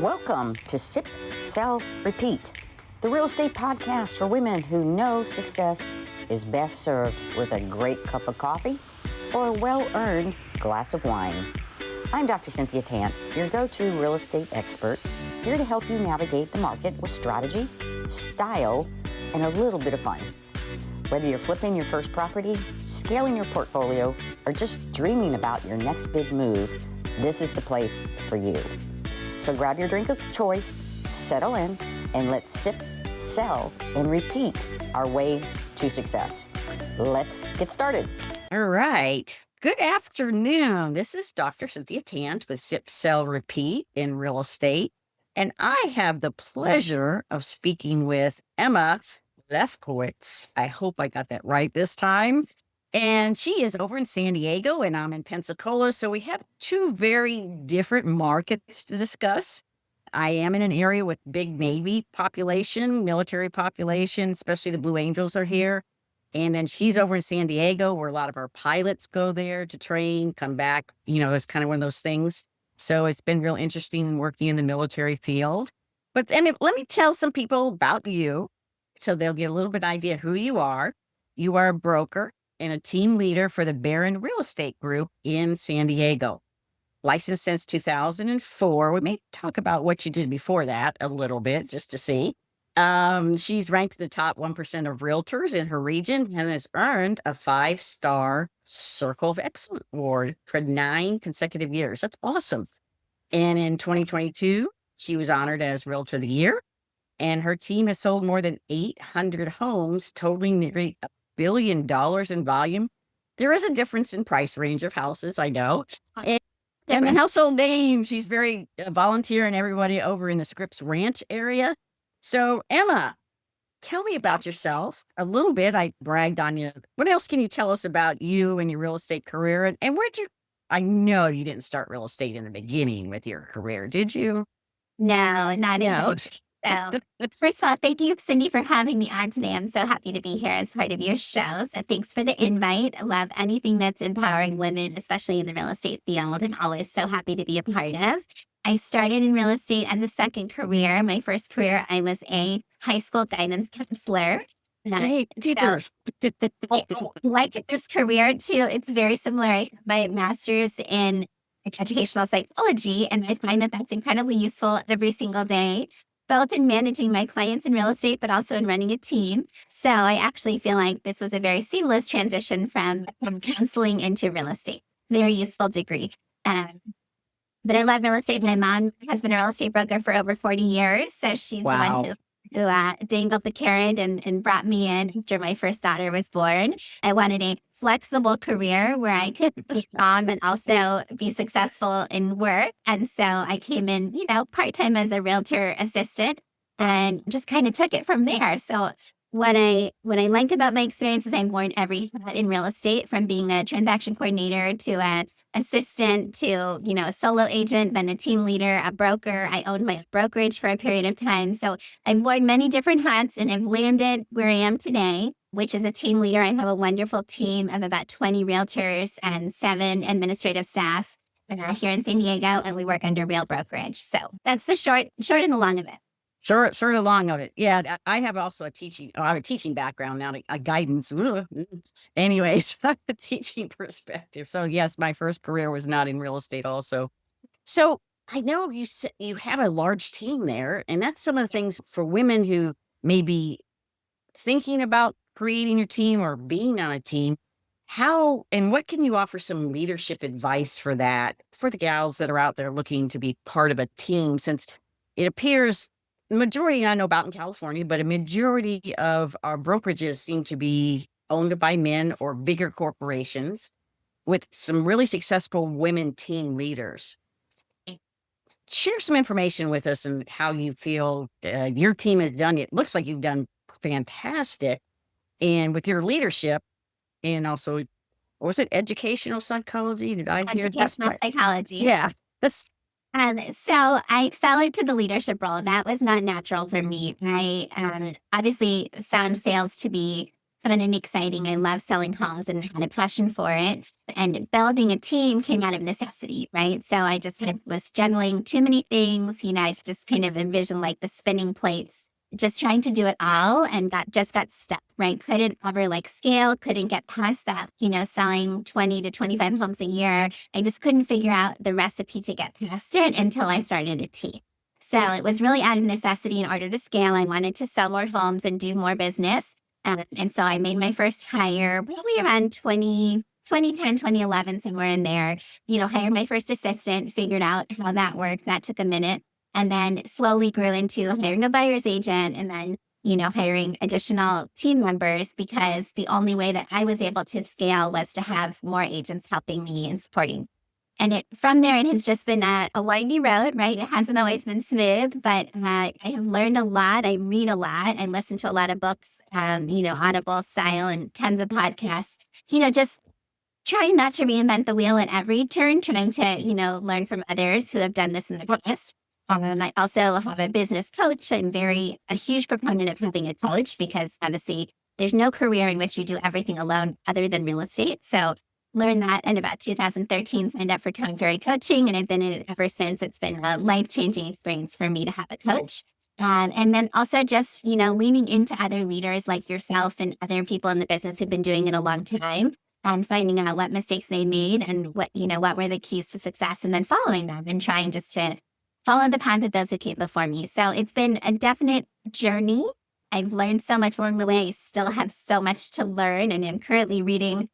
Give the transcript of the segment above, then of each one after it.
Welcome to Sip, Sell, Repeat, the real estate podcast for women who know success is best served with a great cup of coffee or a well-earned glass of wine. I'm Dr. Cynthia Tant, your go-to real estate expert, here to help you navigate the market with strategy, style, and a little bit of fun. Whether you're flipping your first property, scaling your portfolio, or just dreaming about your next big move, this is the place for you. So grab your drink of choice, settle in, and let's sip, sell, and repeat our way to success. Let's get started. All right. Good afternoon. This is Dr. Cynthia Tant with Sip, Sell, Repeat in real estate. And I have the pleasure of speaking with Emma Lefkowitz. I hope I got that right this time. And she is over in San Diego and I'm in Pensacola. So we have two very different markets to discuss. I am in an area with big Navy population, military population, especially the Blue Angels are here. And then she's over in San Diego where a lot of our pilots go there to train, come back. You know, it's kind of one of those things. So it's been real interesting working in the military field. But let me tell some people about you so they'll get a little bit idea who you are. You are a broker and a team leader for the Barron Real Estate Group in San Diego. Licensed since 2004. We may talk about what you did before that a little bit just to see. She's ranked in the top 1% of realtors in her region and has earned a 5-star Circle of Excellence award for 9 consecutive years. That's awesome. And in 2022, she was honored as Realtor of the Year. And her team has sold more than 800 homes, totaling nearly $1 billion in volume. There is a difference in price range of houses, I know. And the household name, she's very volunteer and everybody over in the Scripps Ranch area. So, Emma, tell me about yourself a little bit. I bragged on you. What else can you tell us about you and your real estate career? And where'd you, I know you didn't start real estate in the beginning with your career, did you? No, not No. at all. So, first of all, thank you, Cindy, for having me on today. I'm so happy to be here as part of your show. So thanks for the invite. I love anything that's empowering women, especially in the real estate field. I'm always so happy to be a part of. I started in real estate as a second career. My first career, I was a high school guidance counselor. Hey, teachers. I like this career too. It's very similar. I have my master's in educational psychology, and I find that that's incredibly useful every single day, both in managing my clients in real estate, but also in running a team. So I actually feel like this was a very seamless transition from counseling into real estate. Very useful degree. But I love real estate. My mom has been a real estate broker for over 40 years. So she's the one who dangled the carrot and brought me in after my first daughter was born. I wanted a flexible career where I could be mom and also be successful in work. And so I came in, part-time as a realtor assistant and just kind of took it from there. So what I like about my experience is I've worn every hat in real estate, from being a transaction coordinator to an assistant to, a solo agent, then a team leader, a broker. I owned my brokerage for a period of time. So I've worn many different hats and I've landed where I am today, which is a team leader. I have a wonderful team of about 20 realtors and 7 administrative staff here in San Diego, and we work under Real Brokerage. So that's the short and the long of it. Sort of long of it. Yeah, I have also I have a teaching background now, a guidance. Anyways, a teaching perspective. So yes, my first career was not in real estate also. So I know you said you have a large team there, and that's some of the things for women who may be thinking about creating your team or being on a team. How and what can you offer some leadership advice for that, for the gals that are out there looking to be part of a team, since it appears the majority I know about in California, but a majority of our brokerages seem to be owned by men or bigger corporations with some really successful women team leaders. Share some information with us and how you feel your team has done. It looks like you've done fantastic. And with your leadership and also, was it educational psychology? Did I hear that? Educational psychology. Yeah. That's So I fell into the leadership role. That was not natural for me. I obviously found sales to be fun and exciting. I love selling homes and had a passion for it. And building a team came out of necessity, right? So I just was juggling too many things. I just kind of envisioned like the spinning plates, just trying to do it all, and got stuck, right? Couldn't ever scale, couldn't get past that, selling 20 to 25 homes a year. I just couldn't figure out the recipe to get past it until I started a team. So it was really out of necessity in order to scale. I wanted to sell more homes and do more business. And so I made my first hire probably around 2010, 2011, somewhere in there, hired my first assistant, figured out how that worked. That took a minute. And then slowly grew into hiring a buyer's agent and then, hiring additional team members, because the only way that I was able to scale was to have more agents helping me and supporting. And from there, it has just been a windy road, right? It hasn't always been smooth, but I have learned a lot. I read a lot. I listen to a lot of books, Audible style, and tons of podcasts, just trying not to reinvent the wheel at every turn, trying to, learn from others who have done this in the past. I also have a business coach. I'm a huge proponent of having a coach, because honestly, there's no career in which you do everything alone other than real estate. So learned that in about 2013, signed up for Tone Fairy Coaching, and I've been in it ever since. It's been a life-changing experience for me to have a coach. And then also just, leaning into other leaders like yourself and other people in the business who've been doing it a long time, and finding out what mistakes they made and what were the keys to success, and then following them and trying just to follow the path of those who came before me. So it's been a definite journey. I've learned so much along the way. I still have so much to learn, and I'm currently reading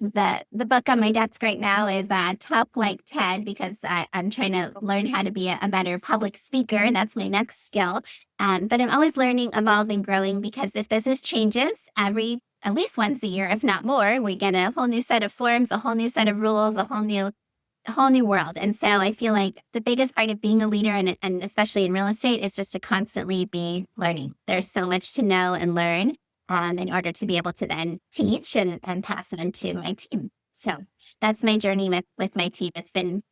the book on my desk right now is Talk Like TED, because I'm trying to learn how to be a better public speaker. That's my next skill. But I'm always learning, evolving, growing, because this business changes at least once a year, if not more. We get a whole new set of forms, a whole new set of rules, a whole new world. And so I feel like the biggest part of being a leader, and especially in real estate, is just to constantly be learning. There's so much to know and learn in order to be able to then teach and pass it on to my team. So that's my journey with my team. It's been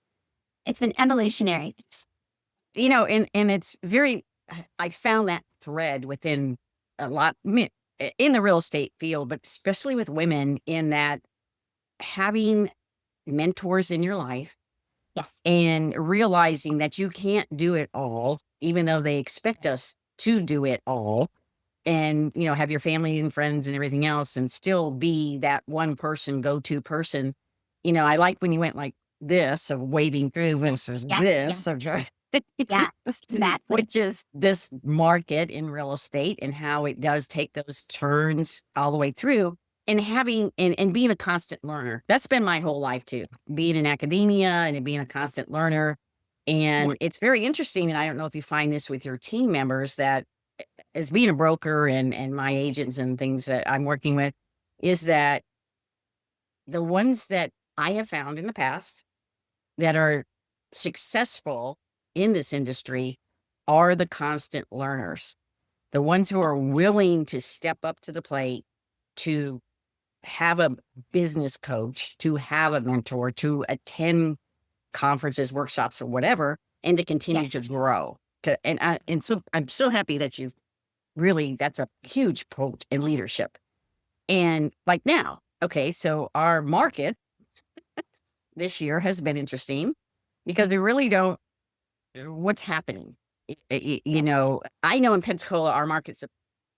evolutionary. And it's I found that thread within a lot in the real estate field, but especially with women, in that having mentors in your life. Yes. And realizing that you can't do it all, even though they expect us to do it all. And, have your family and friends and everything else, and still be that one person, go-to person. I like when you went like this, of wading through versus this, of exactly. Which is this market in real estate, and how it does take those turns all the way through, and having and being a constant learner. That's been my whole life too, being in academia and being a constant learner. And it's very interesting, and I don't know if you find this with your team members, that as being a broker and my agents and things that I'm working with, is that the ones that I have found in the past that are successful in this industry are the constant learners, the ones who are willing to step up to the plate, to have a business coach, to have a mentor, to attend conferences, workshops, or whatever, and to continue to grow. So I'm so happy that you've really, that's a huge point in leadership. And like now, okay, so our market this year has been interesting, because we really don't what's happening. I know in Pensacola, our markets,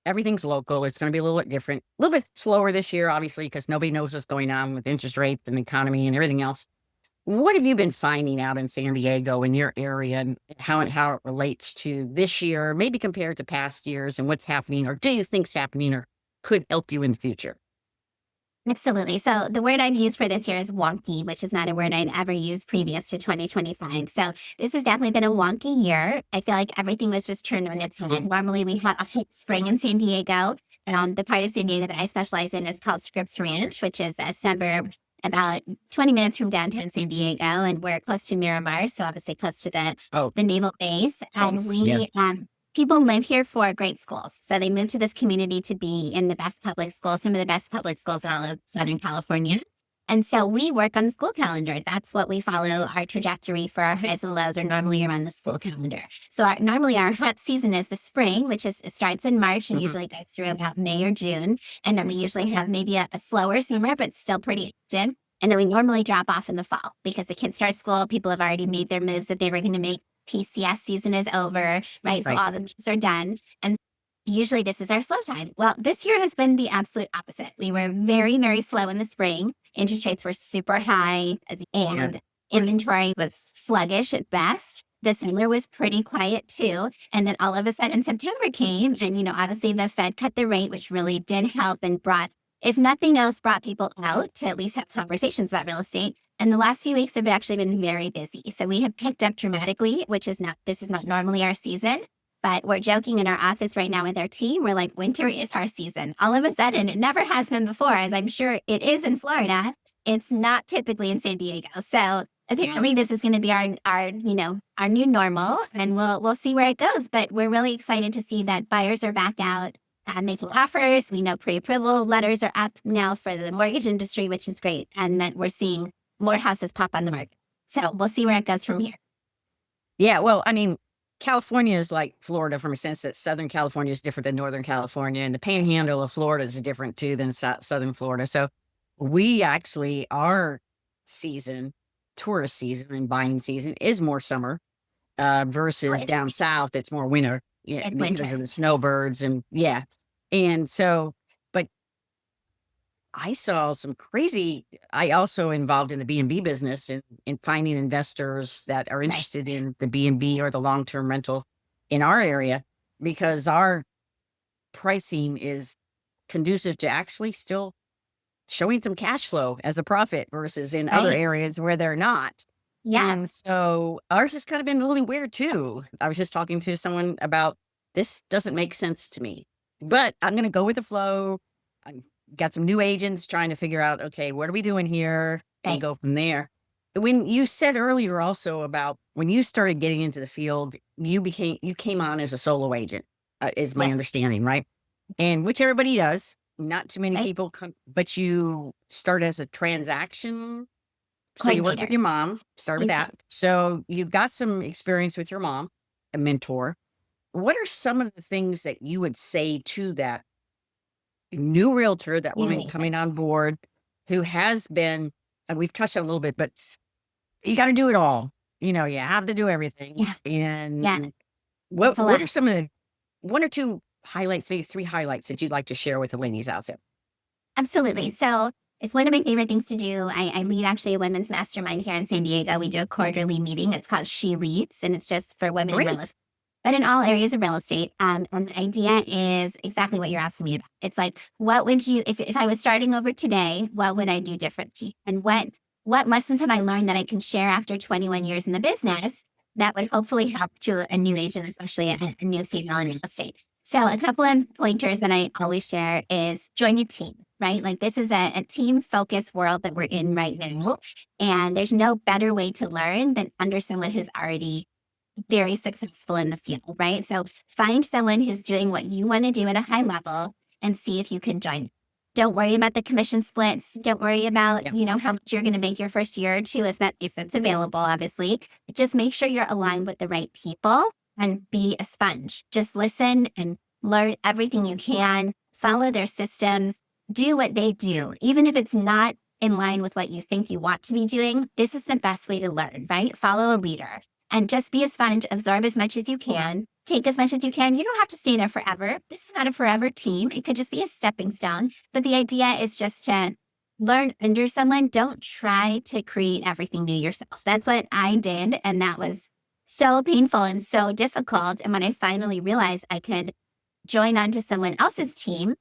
everything's local. It's going to be a little bit different, a little bit slower this year, obviously, because nobody knows what's going on with interest rates and the economy and everything else. What have you been finding out in San Diego, in your area, and how it relates to this year, maybe compared to past years, and what's happening, or do you think's happening, or could help you in the future? Absolutely. So the word I've used for this year is wonky, which is not a word I'd ever used previous to 2025. So this has definitely been a wonky year. I feel like everything was just turned on its head. Normally we had a hot spring in San Diego. The part of San Diego that I specialize in is called Scripps Ranch, which is a suburb about 20 minutes from downtown San Diego, and we're close to Miramar, so obviously close to the naval base. And people live here for great schools. So they moved to this community to be in the best public schools, some of the best public schools in all of Southern California. And so we work on the school calendar. That's what we follow. Our trajectory for our highs and lows are normally around the school calendar. So normally our hot season is the spring, which it starts in March and usually goes through about May or June. And then we usually have maybe a slower summer, but still pretty active. And then we normally drop off in the fall because the kids start school. People have already made their moves that they were going to make. PCS season is over, right? So all the moves are done. And usually this is our slow time. Well, this year has been the absolute opposite. We were very, very slow in the spring. Interest rates were super high and inventory was sluggish at best. The summer was pretty quiet too. And then all of a sudden September came and, obviously the Fed cut the rate, which really did help and brought, if nothing else, brought people out to at least have conversations about real estate. And the last few weeks have actually been very busy. So we have picked up dramatically, this is not normally our season. But we're joking in our office right now with our team. We're like, winter is our season. All of a sudden, it never has been before, as I'm sure it is in Florida. It's not typically in San Diego. So apparently this is going to be our new normal, and we'll see where it goes. But we're really excited to see that buyers are back out making offers. We know pre-approval letters are up now for the mortgage industry, which is great. And that we're seeing more houses pop on the market. So we'll see where it goes from here. Yeah, well, I mean, California is like Florida from a sense that Southern California is different than Northern California, and the panhandle of Florida is different too than Southern Florida. So we actually, our season, tourist season and buying season is more summer versus down south, it's more winter because of the snowbirds and so, but I saw some crazy, I also involved in the B&B business in finding investors that are interested in the B&B or the long-term rental in our area, because our pricing is conducive to actually still showing some cash flow as a profit versus in other areas where they're not. Yeah. And so ours has kind of been really weird too. I was just talking to someone about, this doesn't make sense to me, but I'm going to go with the flow. Got some new agents trying to figure out, okay, what are we doing here, and go from there. When you said earlier also about when you started getting into the field, you came on as a solo agent, is my understanding, right? And which everybody does. Not too many people come, but you start as a transaction. So you work with your mom, start with that. So you've got some experience with your mom, a mentor. What are some of the things that you would say to that new realtor, that woman coming on board who has been, and we've touched on a little bit, but you got to do it all. You have to do everything. And what are some of the one or two highlights, maybe three highlights that you'd like to share with the ladies out there? Absolutely. So it's one of my favorite things to do. I lead actually a women's mastermind here in San Diego. We do a quarterly meeting. It's called She Leads, and it's just for women in real estate, but in all areas of real estate. And the idea is exactly what you're asking me about. It's like, what would you, if I was starting over today, what would I do differently? And what lessons have I learned that I can share after 21 years in the business that would hopefully help to a new agent, especially a new female in real estate? So a couple of pointers that I always share is join a team, right? Like this is a team-focused world that we're in right now. And there's no better way to learn than under someone who's already very successful in the field, right? So find someone who's doing what you want to do at a high level and see if you can join. Don't worry about the commission splits. Don't worry about, how much you're going to make your first year or two, if it's available, obviously. Just make sure you're aligned with the right people and be a sponge. Just listen and learn everything you can, follow their systems, do what they do. Even if it's not in line with what you think you want to be doing, this is the best way to learn, right? Follow a leader. And just be a sponge, absorb as much as you can, take as much as you can. You don't have to stay there forever. This is not a forever team. It could just be a stepping stone. But the idea is just to learn under someone. Don't try to create everything new yourself. That's what I did. And that was so painful and so difficult. And when I finally realized I could join onto someone else's team,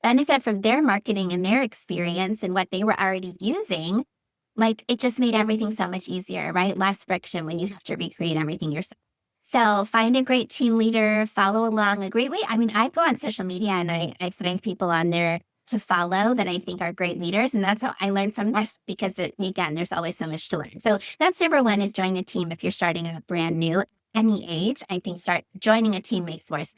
benefit from their marketing and their experience and what they were already using, like it just made everything so much easier, right? Less friction when you have to recreate everything yourself. So find a great team leader, follow along a great way. I mean, I go on social media and I find people on there to follow that I think are great leaders. And that's how I learn from them, because again, there's always so much to learn. So that's number one, is join a team. If you're starting out brand new, any age, I think joining a team makes more sense.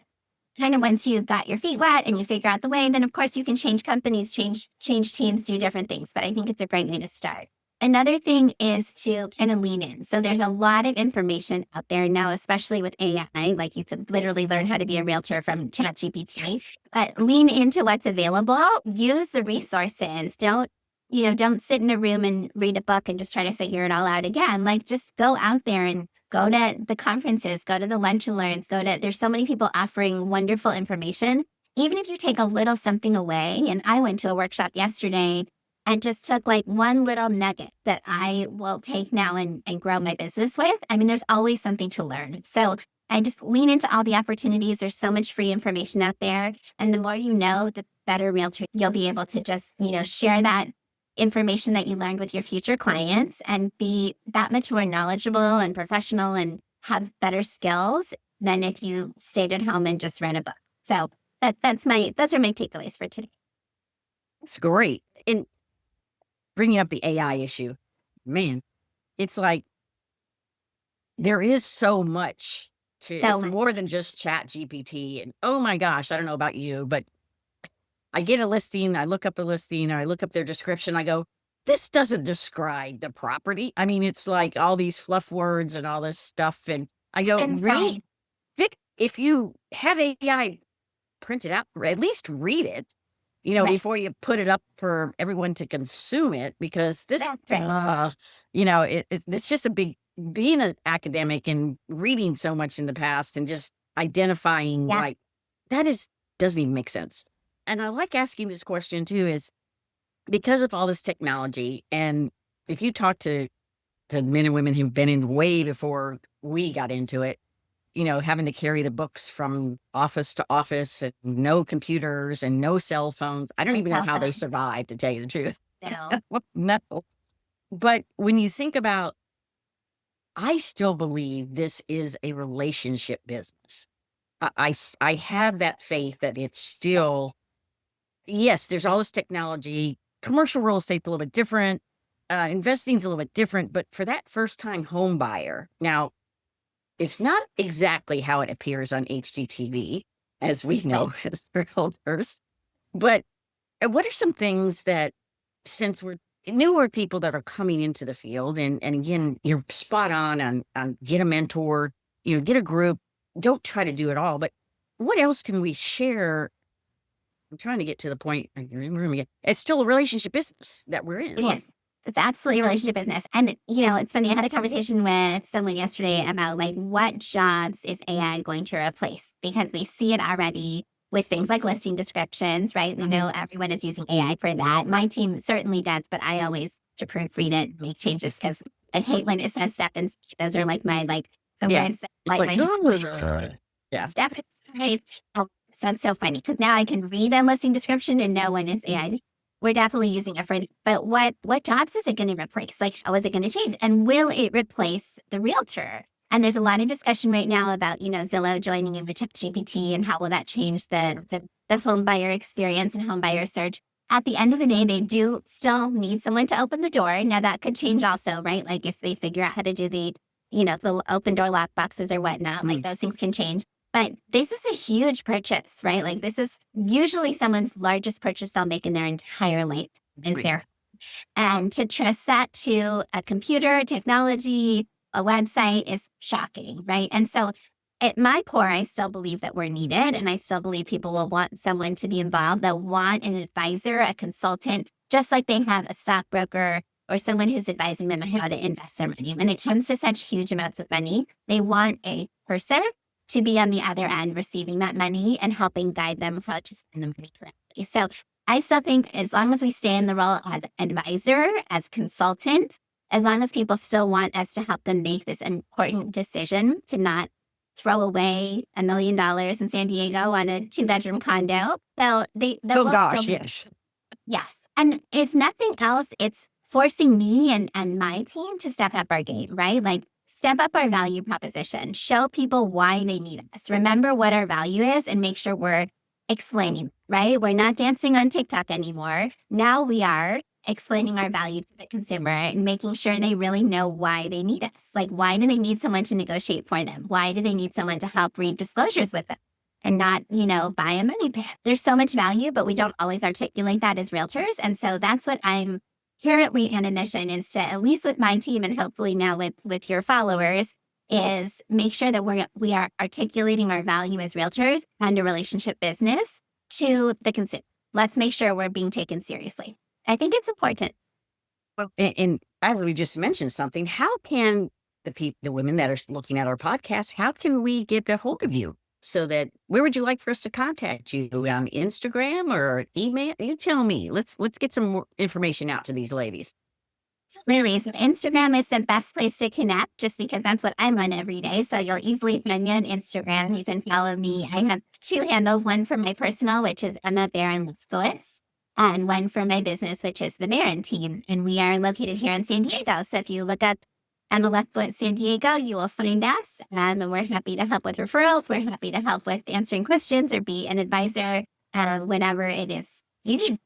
kind of once you've got your feet wet and you figure out the way, then of course you can change companies, change teams, do different things. But I think it's a great way to start. Another thing is to kind of lean in. So there's a lot of information out there now, especially with AI. Like you could literally learn how to be a realtor from ChatGPT, but lean into what's available. Use the resources. Don't sit in a room and read a book and just try to figure it all out again. Like just go out there and go to the conferences, go to the lunch and learns, there's so many people offering wonderful information. Even if you take a little something away, and I went to a workshop yesterday and just took like one little nugget that I will take now and grow my business with. I mean, there's always something to learn. So I just lean into all the opportunities. There's so much free information out there. And the more you know, the better realtor you'll be able to just, share that information that you learned with your future clients and be that much more knowledgeable and professional and have better skills than if you stayed at home and just read a book. So those are my takeaways for today. It's great. And bringing up the AI issue, man, it's like there is so much it's more than just Chat GPT. And oh my gosh, I don't know about you, but I get a listing, I look up the listing, or I look up their description, I go, this doesn't describe the property. I mean, it's like all these fluff words and all this stuff. And I go, really? Vic, if you have AI print it out, or at least read it, right, before you put it up for everyone to consume it, because this, it's just a big, being an academic and reading so much in the past and just identifying like doesn't even make sense. And I like asking this question too, is because of all this technology, and if you talk to the men and women who've been in way before we got into it, having to carry the books from office to office and no computers and no cell phones. I don't even know how they survived, to tell you the truth. No. But when you think about, I still believe this is a relationship business. I have that faith that it's still, yes, there's all this technology. Commercial real estate's a little bit different. Investing's a little bit different. But for that first-time home buyer, now, it's not exactly how it appears on HGTV, as we know as realtors. But what are some things that, since we're newer people that are coming into the field, and again, you're spot on get a mentor, get a group, don't try to do it all, but what else can we share? I'm trying to get to the point. It's still a relationship business that we're in. Yes. It's absolutely a relationship business. And, it's funny. I had a conversation with someone yesterday about like what jobs is AI going to replace? Because we see it already with things like listing descriptions, right? We know everyone is using AI for that. My team certainly does, but I always to proofread it and make changes because I hate when it says step and speed. Those are like my step and speed. Oh, sounds so funny because now I can read a listing description and know when it's AI. We're definitely using it for, but what jobs is it going to replace? Like, how is it going to change? And will it replace the realtor? And there's a lot of discussion right now about, Zillow joining in with ChatGPT and how will that change the home buyer experience and home buyer search. At the end of the day, they do still need someone to open the door. Now that could change also, right? Like if they figure out how to do the open door lock boxes or whatnot, like those things can change. But this is a huge purchase, right? Like this is usually someone's largest purchase they'll make in their entire life is there. And to trust that to a computer, technology, a website is shocking, right? And so at my core, I still believe that we're needed. And I still believe people will want someone to be involved. They'll want an advisor, a consultant, just like they have a stockbroker or someone who's advising them on how to invest their money. When it comes to such huge amounts of money, they want a person to be on the other end receiving that money and helping guide them how to spend the money correctly. So I still think as long as we stay in the role of advisor, as consultant, as long as people still want us to help them make this important decision to not throw away $1 million in San Diego on a 2-bedroom condo. So yes. Yes. And if nothing else, it's forcing me and my team to step up our game, right? Like step up our value proposition, show people why they need us. Remember what our value is and make sure we're explaining, right? We're not dancing on TikTok anymore. Now we are explaining our value to the consumer and making sure they really know why they need us. Like, why do they need someone to negotiate for them? Why do they need someone to help read disclosures with them? and not, buy a money pit. There's so much value, but we don't always articulate that as realtors. And so that's what I'm currently on a mission, is to, at least with my team and hopefully now with your followers, is make sure that we are articulating our value as realtors and a relationship business to the consumer. Let's make sure we're being taken seriously. I think it's important. Well, and as we just mentioned something, how can the women that are looking at our podcast, how can we get a hold of you? So that, where would you like for us to contact you? On Instagram or email? You tell me. Let's get some more information out to these ladies. Absolutely. So Instagram is the best place to connect, just because that's what I'm on every day. So you'll easily find me on Instagram. You can follow me. I have 2 handles, one for my personal, which is Emma Lefkowitz, and one for my business, which is the Marin Team. And we are located here in San Diego. So if you look up Emma Lefkowitz San Diego, you will find us. And we're happy to help with referrals. We're happy to help with answering questions or be an advisor whenever it is you need.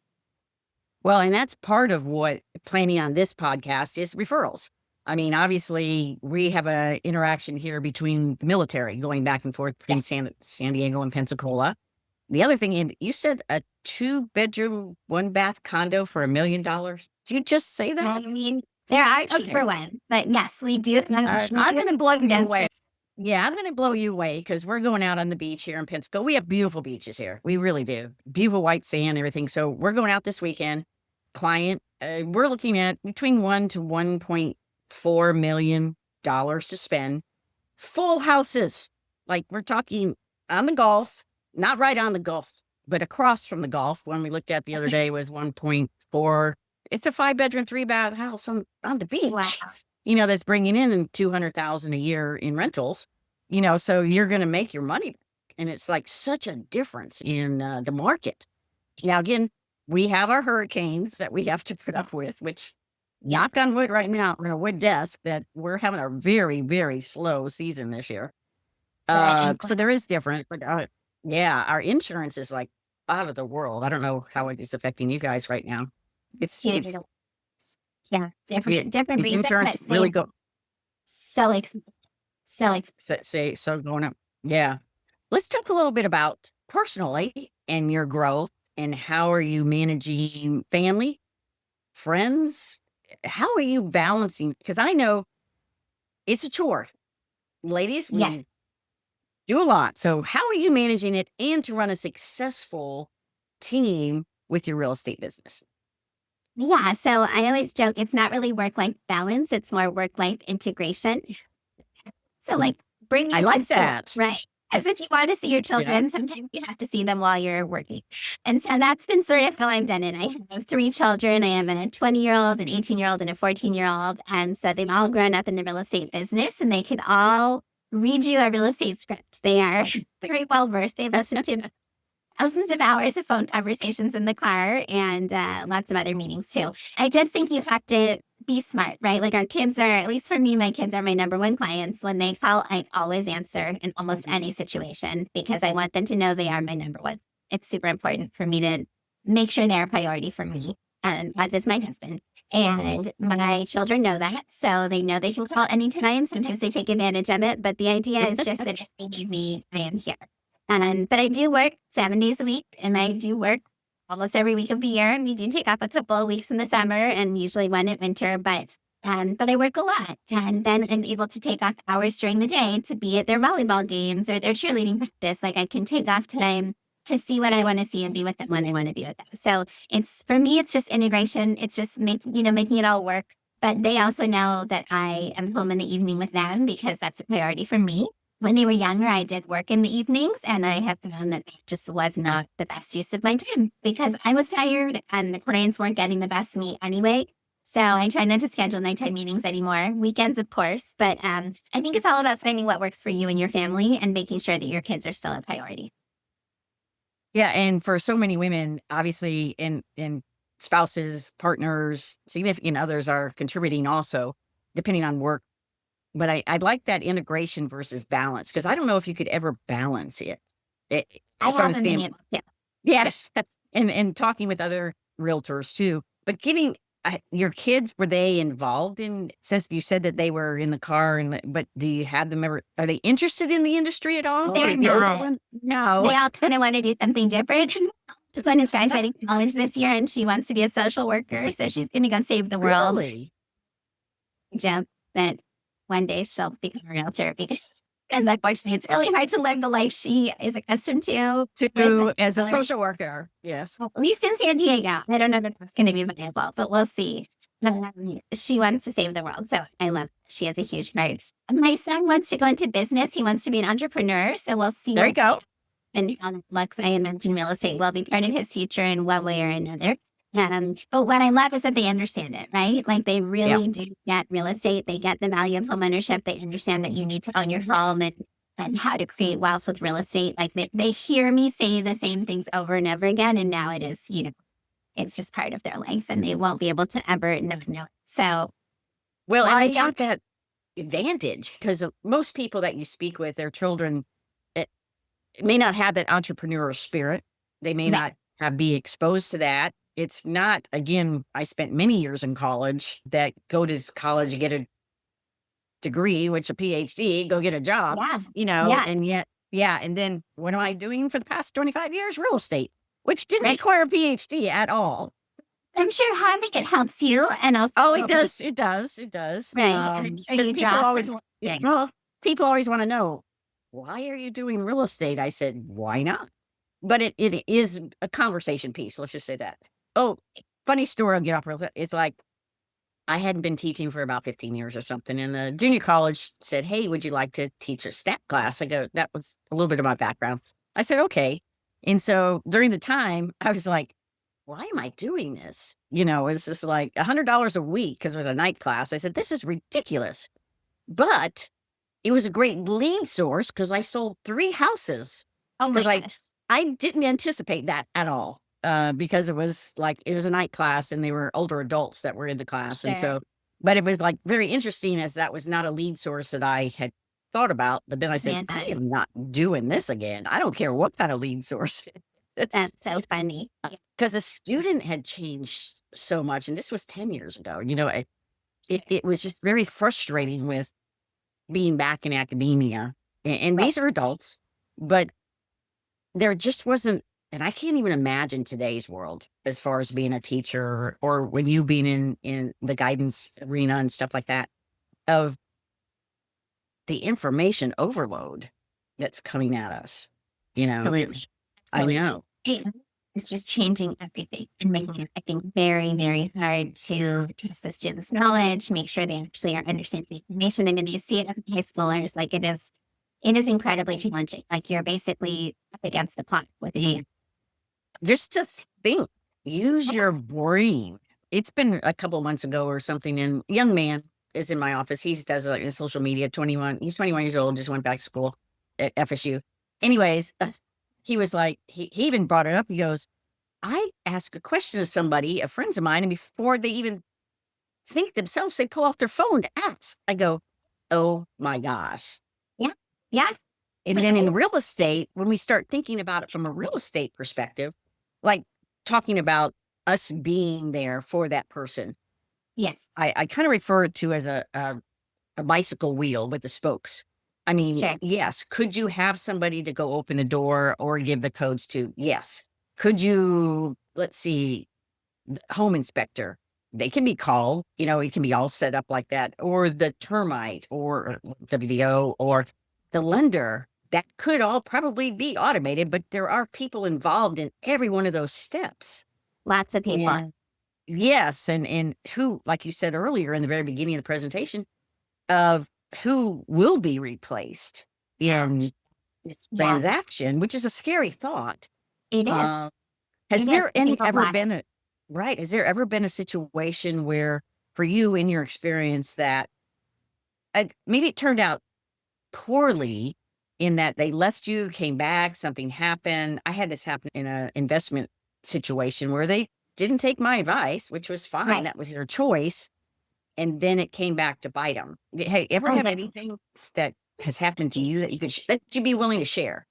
Well, and that's part of what planning on this podcast is, referrals. I mean, obviously, we have an interaction here between the military going back and forth between San Diego and Pensacola. The other thing, and you said a 2-bedroom, 1-bath condo for $1 million. Did you just say that? I mean, there are cheaper ones, but yes, we do. I'm going to blow you away. Yeah, I'm going to blow you away because we're going out on the beach here in Pensacola. We have beautiful beaches here. We really do. Beautiful white sand, everything. So we're going out this weekend. Client, we're looking at between $1 to $1.4 million to spend. Full houses. Like, we're talking on the Gulf, not right on the Gulf, but across from the Gulf. When we looked at the other day was 1.4. It's a 5-bedroom, 3-bath house on the beach. Wow. That's bringing in $200,000 a year in rentals, so you're going to make your money. And it's like such a difference in the market. Now, again, we have our hurricanes that we have to put up with, which, knock on wood right now, on a wood desk, that we're having a very, very slow season this year. So there is different, but our insurance is like out of the world. I don't know how it is affecting you guys right now. It's different is reasons. insurance really go So expensive. so going up? Yeah. Let's talk a little bit about personally and your growth, and how are you managing family, friends? How are you balancing? Because I know it's a chore. Ladies, we Yes. do a lot. So how are you managing it and to run a successful team with your real estate business? Yeah. So I always joke, it's not really work-life balance. It's more work-life integration. So like bring I your like kids to that. work, right? As if you want to see your children, sometimes you have to see them while you're working. And so that's been sort of how I've done it. I have 3 children. I have a 20-year-old, an 18-year-old, and a 14-year-old. And so they've all grown up in the real estate business, and they can all read you a real estate script. They are very well versed. They've listened to thousands of hours of phone conversations in the car, and lots of other meetings too. I just think you have to be smart, right? Like, our kids are, at least for me, my kids are my number 1 clients. When they call, I always answer in almost any situation, because I want them to know they are my number 1. It's super important for me to make sure they're a priority for me, and as is my husband. And my children know that, so they know they can call anytime. Sometimes they take advantage of it, but the idea is just that if they need me, I am here. But I do work 7 days a week, and I do work almost every week of the year. And we do take off a couple of weeks in the summer and usually one in winter, but I work a lot. And then I'm able to take off hours during the day to be at their volleyball games or their cheerleading practice. Like, I can take off time to see what I want to see and be with them when I want to be with them. So for me, it's just integration. It's just making it all work. But they also know that I am home in the evening with them, because that's a priority for me. When they were younger, I did work in the evenings, and I have found that it just was not the best use of my time, because I was tired and the clients weren't getting the best of me anyway. So I try not to schedule nighttime meetings anymore. Weekends, of course. But I think it's all about finding what works for you and your family, and making sure that your kids are still a priority. Yeah. And for so many women, obviously, in spouses, partners, significant others are contributing also, depending on work. But I'd like that integration versus balance, because I don't know if you could ever balance it. I From a haven't been stand- able. Yeah. Yes. And talking with other realtors too, but your kids, were they involved in, since you said that they were in the car, but do you have them ever, are they interested in the industry at all? They're Or the older not. one? No. They all kind of want to do something different. This one is graduating college this year, and she wants to be a social worker, so she's going to go save the world. Really? Joke that one day she'll become a realtor because, and unfortunately, it's really hard to live the life she is accustomed to As a social worker. Yes. at least in San Diego. I don't know if that's going to be viable, but we'll see. She wants to save the world, so I love. She has a huge heart. My son wants to go into business. He wants to be an entrepreneur, so we'll see. There you go. And Lex, I mentioned real estate will be part of his future in one way or another. But what I love is that they understand it, right? Like they really do get real estate. They get the value of home ownership. They understand that you need to own your home and how to create wealth with real estate. Like they hear me say the same things over and over again. And now it is, it's just part of their life and they won't be able to ever know it. So. Well, and I got that advantage because most people that you speak with, their children may not have that entrepreneurial spirit. They may not be exposed to that. It's not, again, I spent many years in college that go to college, get a degree, which a PhD, go get a job, and yet, and then what am I doing for the past 25 years? Real estate, which didn't require a PhD at all. I'm sure having it helps you. And also, it does. It does. Right. Because people always want to know, why are you doing real estate? I said, why not? But it is a conversation piece. Let's just say that. Oh, funny story. I'll get off real quick. It's like, I hadn't been teaching for about 15 years or something. And the junior college said, hey, would you like to teach a stat class? I go, that was a little bit of my background. I said, okay. And so during the time, I was like, why am I doing this? It's just like $100 a week because it was a night class. I said, this is ridiculous. But it was a great lead source because I sold 3 houses. Oh my gosh. I didn't anticipate that at all because it was a night class and they were older adults that were in the class. Sure. And so, but it was like very interesting as that was not a lead source that I had thought about. But then I said, I am not doing this again. I don't care what kind of lead source. That's so funny. Because the student had changed so much. And this was 10 years ago. It was just very frustrating with being back in academia. And these are adults, but there just wasn't, and I can't even imagine today's world as far as being a teacher or when you being in the guidance arena and stuff like that, of the information overload that's coming at us. Absolutely. I know. It's just changing everything and making it, I think, very, very hard to test the students' knowledge, make sure they actually are understanding the information. I mean, you see it with high schoolers, like it is incredibly challenging. Like you're basically up against the clock with it. Just to think, use your brain. It's been a couple months ago or something, and a young man is in my office. He does social media, 21. He's 21 years old, just went back to school at FSU. Anyways, he was like, he even brought it up. He goes, I ask a question of somebody, a friends of mine, and before they even think themselves, they pull off their phone to ask. I go, oh my gosh. Yeah. And then in real estate, when we start thinking about it from a real estate perspective, like talking about us being there for that person. Yes. I kind of refer it to as a bicycle wheel with the spokes. I mean, Sure. Yes. Could you have somebody to go open the door or give the codes to? Yes. Could you, let's see, the home inspector? They can be called, it can be all set up like that. Or the termite or WDO or the lender. That could all probably be automated, but there are people involved in every one of those steps. Lots of people. And, yes. And who, like you said earlier in the very beginning of the presentation, of who will be replaced in this transaction, which is a scary thought. It is. Has there ever been a situation where, for you in your experience, that maybe it turned out poorly in that they left you, came back, something happened? I had this happen in an investment situation where they didn't take my advice, which was fine. Right. That was their choice. And then it came back to bite them. Hey, ever have anything that has happened to you that you could that you'd be willing to share?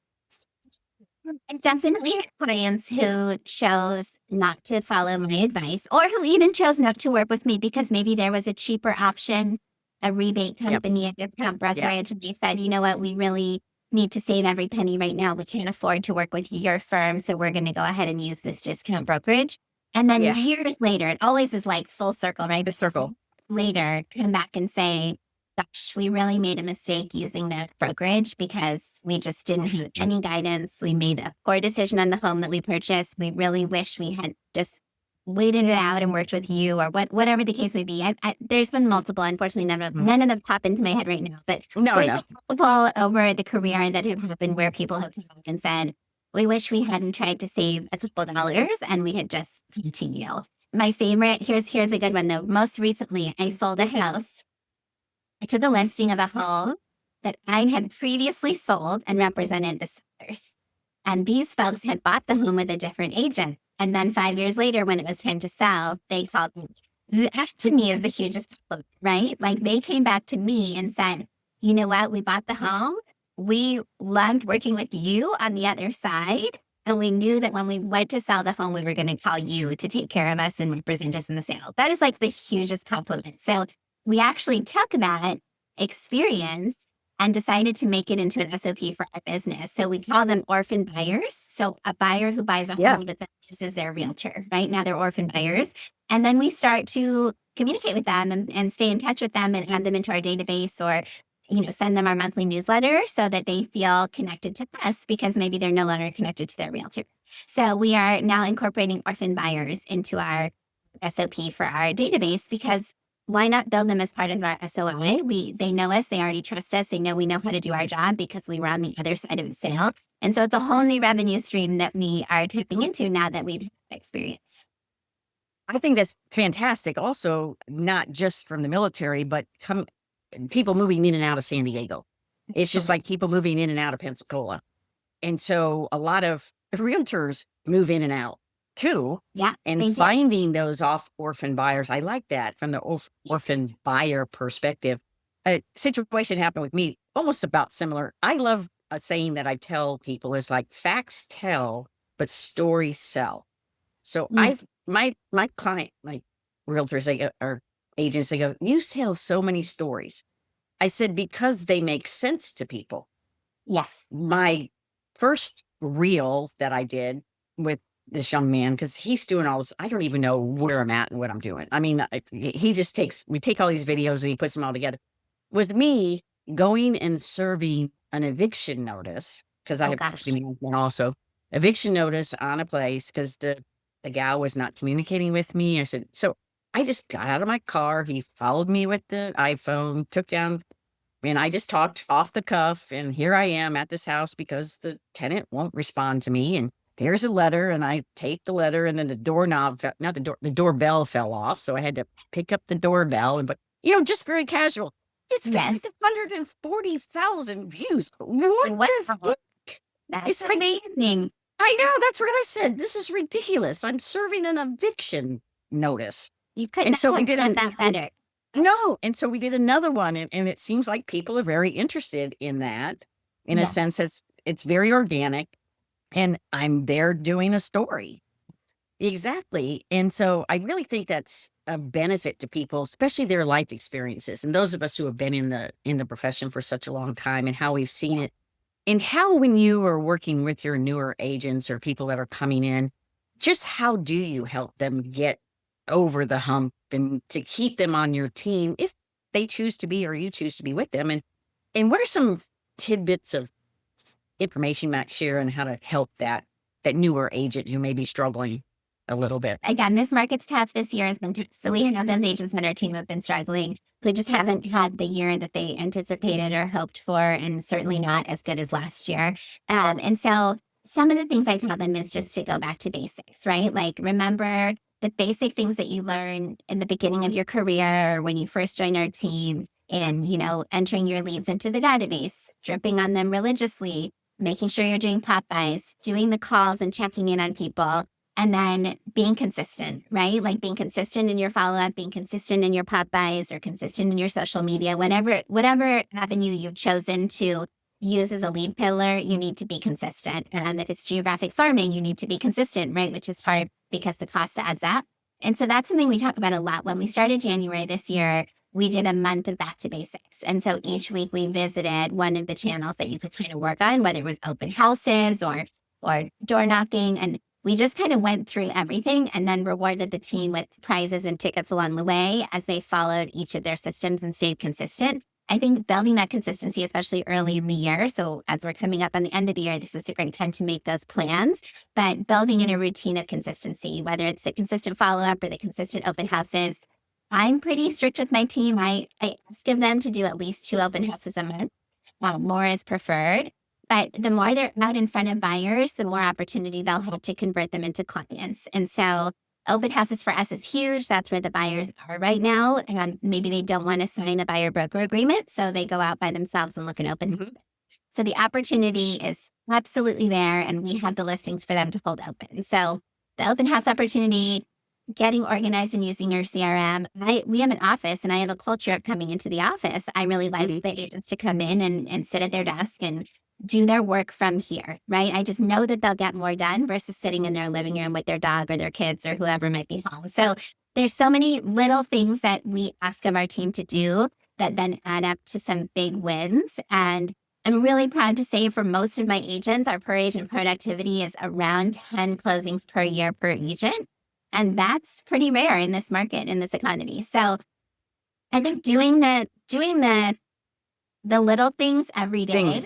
I definitely had clients who chose not to follow my advice or who even chose not to work with me because maybe there was a cheaper option, a rebate Yep. company, a discount Yep. brokerage. And they said, you know what, we really need to save every penny right now. We can't afford to work with your firm. So we're going to go ahead and use this discount brokerage. And then Yeah. years later, it always is like full circle, right? The circle. Later, come back and say, gosh, we really made a mistake using that brokerage because we just didn't have any guidance. We made a poor decision on the home that we purchased. We really wish we had just waited it out and worked with you or whatever the case may be. There's been multiple, unfortunately, none of them pop into my head right now, but there's multiple over the career that have happened where people have come back and said, we wish we hadn't tried to save a couple dollars and we had just continued. My favorite, here's a good one though. Most recently, I sold a house. I took a listing of a home that I had previously sold and represented the sellers. And these folks had bought the home with a different agent. And then 5 years later, when it was time to sell, they called me. That to me is the hugest compliment, right? Like they came back to me and said, you know what? We bought the home. We loved working with you on the other side. And we knew that when we went to sell the home, we were going to call you to take care of us and represent us in the sale. That is like the hugest compliment. So we actually took that experience and decided to make it into an SOP for our business. So we call them orphan buyers. So a buyer who buys a home that then uses their realtor, right? Now they're orphan buyers. And then we start to communicate with them and stay in touch with them and add them into our database or, send them our monthly newsletter so that they feel connected to us because maybe they're no longer connected to their realtor. So we are now incorporating orphan buyers into our SOP for our database because why not build them as part of our SOI? They know us, they already trust us, they know we know how to do our job because we were on the other side of the sale. And so it's a whole new revenue stream that we are tapping into now that we've experienced. I think that's fantastic. Also, not just from the military, but people moving in and out of San Diego. It's just like people moving in and out of Pensacola. And so a lot of realtors move in and out too. Yeah. And finding those orphan buyers. I like that from the orphan buyer perspective. A situation happened with me almost about similar. I love a saying that I tell people is like facts tell, but stories sell. So my client, like realtors or agents, they go, you tell so many stories. I said, because they make sense to people. Yes. My first reel that I did with this young man, because he's doing all this, I don't even know where I'm at and what I'm doing. I mean, we take all these videos and he puts them all together. Was me going and serving an eviction notice, because I have also eviction notice on a place because the gal was not communicating with me. I said, so I just got out of my car. He followed me with the iPhone, took down, and I just talked off the cuff. And here I am at this house because the tenant won't respond to me. And here's a letter. And I taped the letter, and then the doorbell fell off. So I had to pick up the doorbell. But, just very casual. It's 140,000 views. What? That's amazing. I know. That's what I said. This is ridiculous. I'm serving an eviction notice. You couldn't have done that better. No. And so we did another one. And it seems like people are very interested in that. In a sense, it's very organic. And I'm there doing a story. Exactly. And so I really think that's a benefit to people, especially their life experiences. And those of us who have been in the profession for such a long time and how we've seen it. And how, when you are working with your newer agents or people that are coming in, just how do you help them get over the hump and to keep them on your team if they choose to be or you choose to be with them? And what are some tidbits of information you might share on how to help that newer agent who may be struggling a little bit? Again, this market's tough. This year has been tough. So we have those agents on our team who have been struggling. We just haven't had the year that they anticipated or hoped for, and certainly not as good as last year. And so some of the things I tell them is just to go back to basics, right? Like remember the basic things that you learn in the beginning of your career when you first join our team and, entering your leads into the database, dripping on them religiously, making sure you're doing pop-bys, doing the calls and checking in on people. And then being consistent, right? Like being consistent in your follow-up, being consistent in your pop buys or consistent in your social media, whatever avenue you've chosen to use as a lead pillar, you need to be consistent. And if it's geographic farming, you need to be consistent, right? Which is hard because the cost adds up. And so that's something we talk about a lot. When we started January this year, we did a month of back to basics. And so each week we visited one of the channels that you could kind of work on, whether it was open houses or door knocking. And we just kind of went through everything and then rewarded the team with prizes and tickets along the way as they followed each of their systems and stayed consistent. I think building that consistency, especially early in the year. So as we're coming up on the end of the year, this is a great time to make those plans, but building in a routine of consistency, whether it's the consistent follow-up or the consistent open houses. I'm pretty strict with my team. I ask of them to do at least 2 open houses a month. More is preferred. But the more they're out in front of buyers, the more opportunity they'll have to convert them into clients. And so open houses for us is huge. That's where the buyers are right now. And maybe they don't want to sign a buyer broker agreement. So they go out by themselves and look at open. Mhm. So the opportunity is absolutely there. And we have the listings for them to hold open. So the open house opportunity, getting organized and using your CRM. We have an office and I have a culture of coming into the office. I really like the agents to come in and sit at their desk and do their work from here, right? I just know that they'll get more done versus sitting in their living room with their dog or their kids or whoever might be home. So there's so many little things that we ask of our team to do that then add up to some big wins. And I'm really proud to say for most of my agents, our per agent productivity is around 10 closings per year per agent. And that's pretty rare in this market, in this economy. So I think doing the little things every day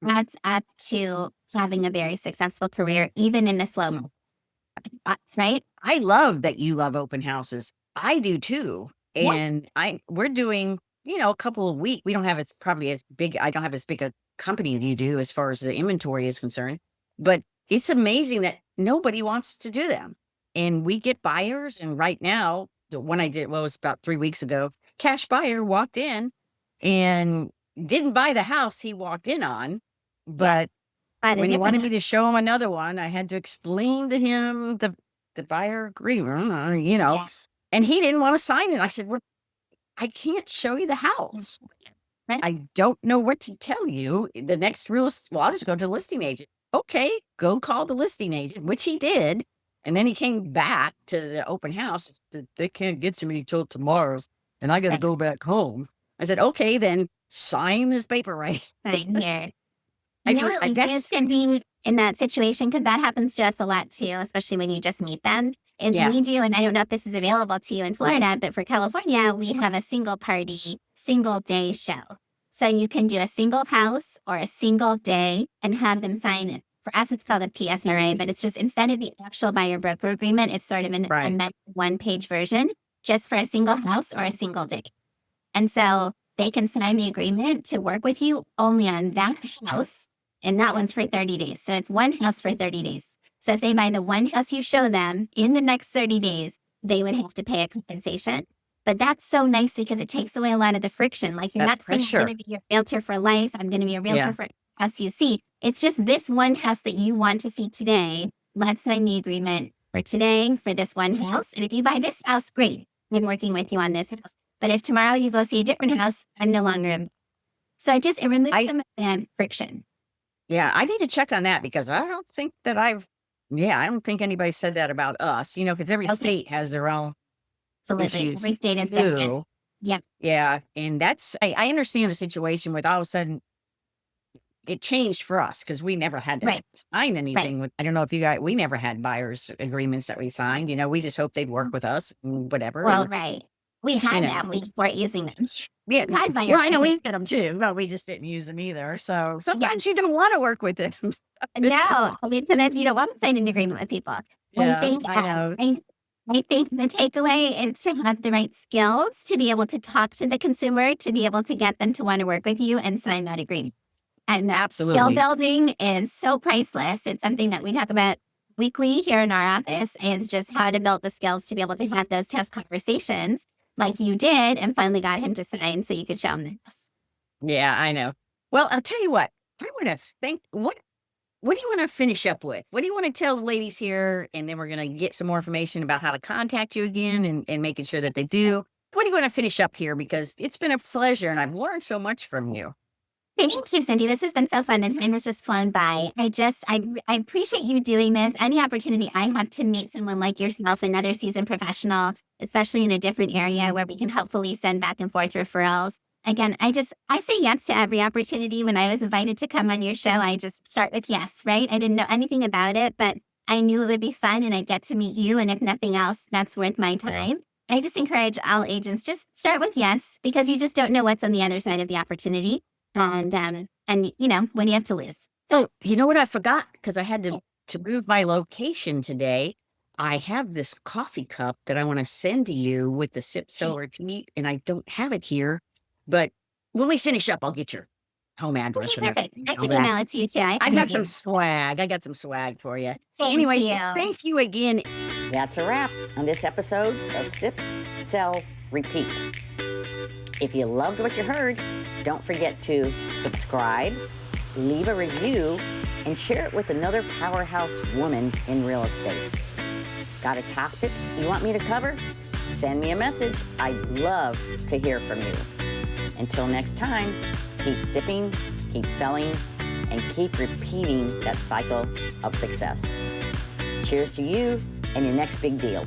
adds up to having a very successful career, even in a slow market, right? I love that you love open houses. I do too. And we're doing, a couple a week. We don't have probably as big. I don't have as big a company as you do as far as the inventory is concerned, but it's amazing that nobody wants to do them. And we get buyers. And right now, the one I did, it was about 3 weeks ago, cash buyer walked in and didn't buy the house he walked in on. But when he wanted me to show him another one, I had to explain to him the buyer agreement, and he didn't want to sign it. I said, well, I can't show you the house. Right. I don't know what to tell you. The next well, I'll just go to the listing agent. Okay, go call the listing agent, which he did. And then he came back to the open house. They can't get to me till tomorrow, and I got to go back home. I said, okay, then sign this paper right. Sign here. I Kids can be in that situation because that happens to us a lot too, especially when you just meet them. We do, and I don't know if this is available to you in Florida, but for California, we have a single party, single day show. So you can do a single house or a single day and have them sign it. For us, it's called a PSRA, but it's just instead of the actual buyer broker agreement, it's sort of a one-page version just for a single house or a single day. And so they can sign the agreement to work with you only on that house. And that one's for 30 days. So it's one house for 30 days. So if they buy the one house you show them in the next 30 days, they would have to pay a compensation. But that's so nice because it takes away a lot of the friction. Like you're not saying I'm going to be your realtor for life. I'm going to be a realtor for house you see. It's just this one house that you want to see today. Let's sign the agreement for today for this one house. And if you buy this house, great. I'm working with you on this house. But if tomorrow you go see a different house, I'm no longer. So it removes some of the friction. Yeah, I need to check on that because I don't think that I don't think anybody said that about us, because every state has their own issues. Every state is different. Yeah. Yeah. And I understand the situation with all of a sudden it changed for us because we never had to sign anything with, I don't know if you guys, we never had buyers agreements that we signed, we just hoped they'd work with us and whatever. Well, we had them. We just weren't using them. Yeah, well, I know we had them too, but we just didn't use them either. So sometimes you don't want to work with it. No, sometimes you don't want to sign an agreement with people. Yeah, I know. I think the takeaway is to have the right skills to be able to talk to the consumer, to be able to get them to want to work with you and sign that agreement. And absolutely, skill building is so priceless. It's something that we talk about weekly here in our office. Is just how to build the skills to be able to have those tough conversations like you did and finally got him to sign so you could show him this. Yeah, I know. Well, I'll tell you what, I want to think, what do you want to finish up with? What do you want to tell the ladies here? And then we're going to get some more information about how to contact you again and making sure that they do. What do you want to finish up here? Because it's been a pleasure and I've learned so much from you. Thank you, Cindy. This has been so fun. The time has just flown by. I appreciate you doing this. Any opportunity I have to meet someone like yourself, another seasoned professional, especially in a different area where we can hopefully send back and forth referrals. Again, I say yes to every opportunity. When I was invited to come on your show, I just start with yes, right? I didn't know anything about it, but I knew it would be fun and I'd get to meet you. And if nothing else, that's worth my time. I just encourage all agents, just start with yes, because you just don't know what's on the other side of the opportunity. And you know, when you have to lose. So, you know what I forgot? Because I had to move my location today. I have this coffee cup that I want to send to you with the Sip, Sell, Repeat, and I don't have it here. But when we finish up, I'll get your home address. Okay, And perfect. everything. I All can that. email it to you too. I got some swag. I got some swag for you. Thank Anyways, you. thank you again. That's a wrap on this episode of Sip, Sell, Repeat. If you loved what you heard, don't forget to subscribe, leave a review, and share it with another powerhouse woman in real estate. Got a topic you want me to cover? Send me a message. I'd love to hear from you. Until next time, keep sipping, keep selling, and keep repeating that cycle of success. Cheers to you and your next big deal.